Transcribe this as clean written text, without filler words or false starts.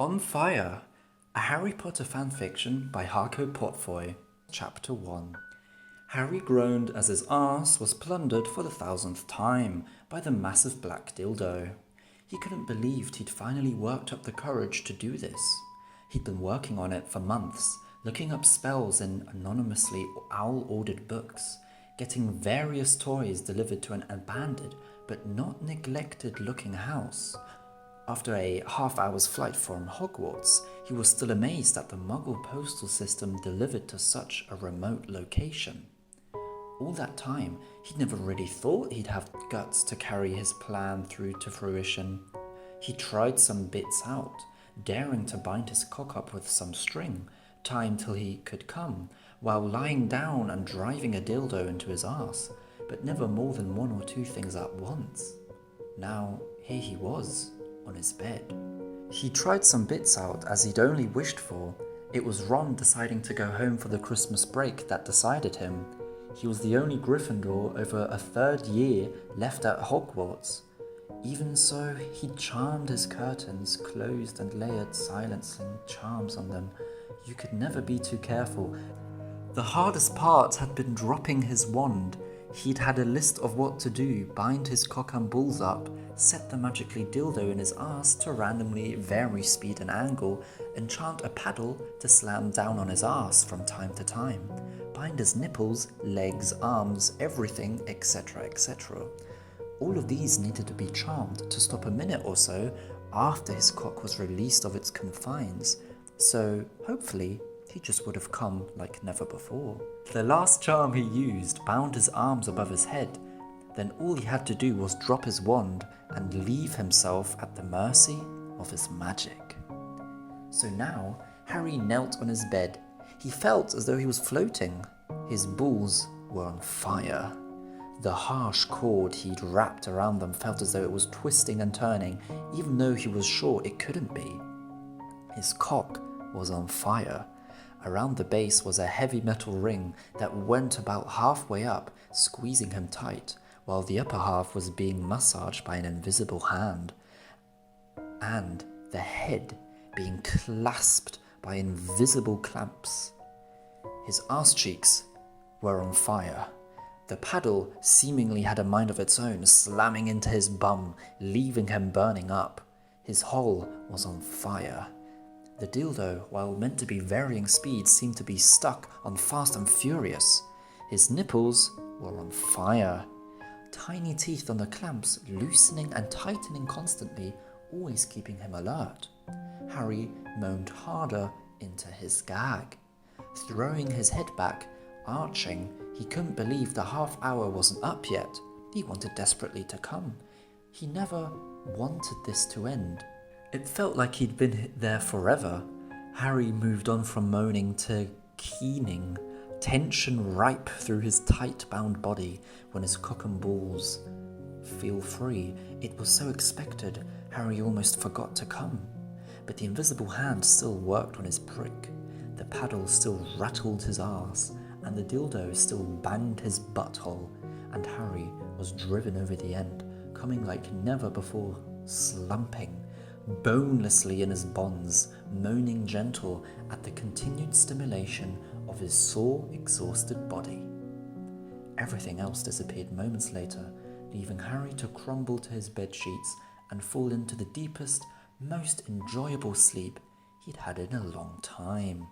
On Fire, a Harry Potter fanfiction by Harco Potfoy, Chapter 1. Harry groaned as his arse was plundered for the 1000th time by the massive black dildo. He couldn't believe he'd finally worked up the courage to do this. He'd been working on it for months, looking up spells in anonymously owl-ordered books, getting various toys delivered to an abandoned but not neglected-looking house. After a half-hour's flight from Hogwarts, he was still amazed that the Muggle postal system delivered to such a remote location. All that time, he'd never really thought he'd have guts to carry his plan through to fruition. He tried some bits out, daring to bind his cock up with some string, time till he could come, while lying down and driving a dildo into his arse, but never more than one or two things at once. Now, here he was, on his bed. He tried some bits out as he'd only wished for. It was Ron deciding to go home for the Christmas break that decided him. He was the only Gryffindor over a third year left at Hogwarts. Even so, he'd charmed his curtains, closed and layered silencing charms on them. You could never be too careful. The hardest part had been dropping his wand. He'd had a list of what to do, bind his cock and balls up, set the magically dildo in his arse to randomly vary speed and angle, enchant a paddle to slam down on his arse from time to time, bind his nipples, legs, arms, everything, etc., etc. All of these needed to be charmed to stop a minute or so after his cock was released of its confines, so hopefully he just would have come like never before. The last charm he used bound his arms above his head. Then all he had to do was drop his wand and leave himself at the mercy of his magic. So now, Harry knelt on his bed. He felt as though he was floating. His balls were on fire. The harsh cord he'd wrapped around them felt as though it was twisting and turning, even though he was sure it couldn't be. His cock was on fire. Around the base was a heavy metal ring that went about halfway up, squeezing him tight, while the upper half was being massaged by an invisible hand, and the head being clasped by invisible clamps. His arse cheeks were on fire. The paddle seemingly had a mind of its own, slamming into his bum, leaving him burning up. His hole was on fire. The dildo, while meant to be varying speed, seemed to be stuck on Fast and Furious. His nipples were on fire. Tiny teeth on the clamps, loosening and tightening constantly, always keeping him alert. Harry moaned harder into his gag. Throwing his head back, arching, he couldn't believe the half hour wasn't up yet. He wanted desperately to come. He never wanted this to end. It felt like he'd been there forever. Harry moved on from moaning to keening, tension ripe through his tight-bound body when his cock and balls feel free. It was so expected, Harry almost forgot to come. But the invisible hand still worked on his prick. The paddle still rattled his arse, and the dildo still banged his butthole, and Harry was driven over the end, coming like never before, slumping bonelessly in his bonds, moaning gentle at the continued stimulation of his sore, exhausted body. Everything else disappeared moments later, leaving Harry to crumble to his bedsheets and fall into the deepest, most enjoyable sleep he'd had in a long time.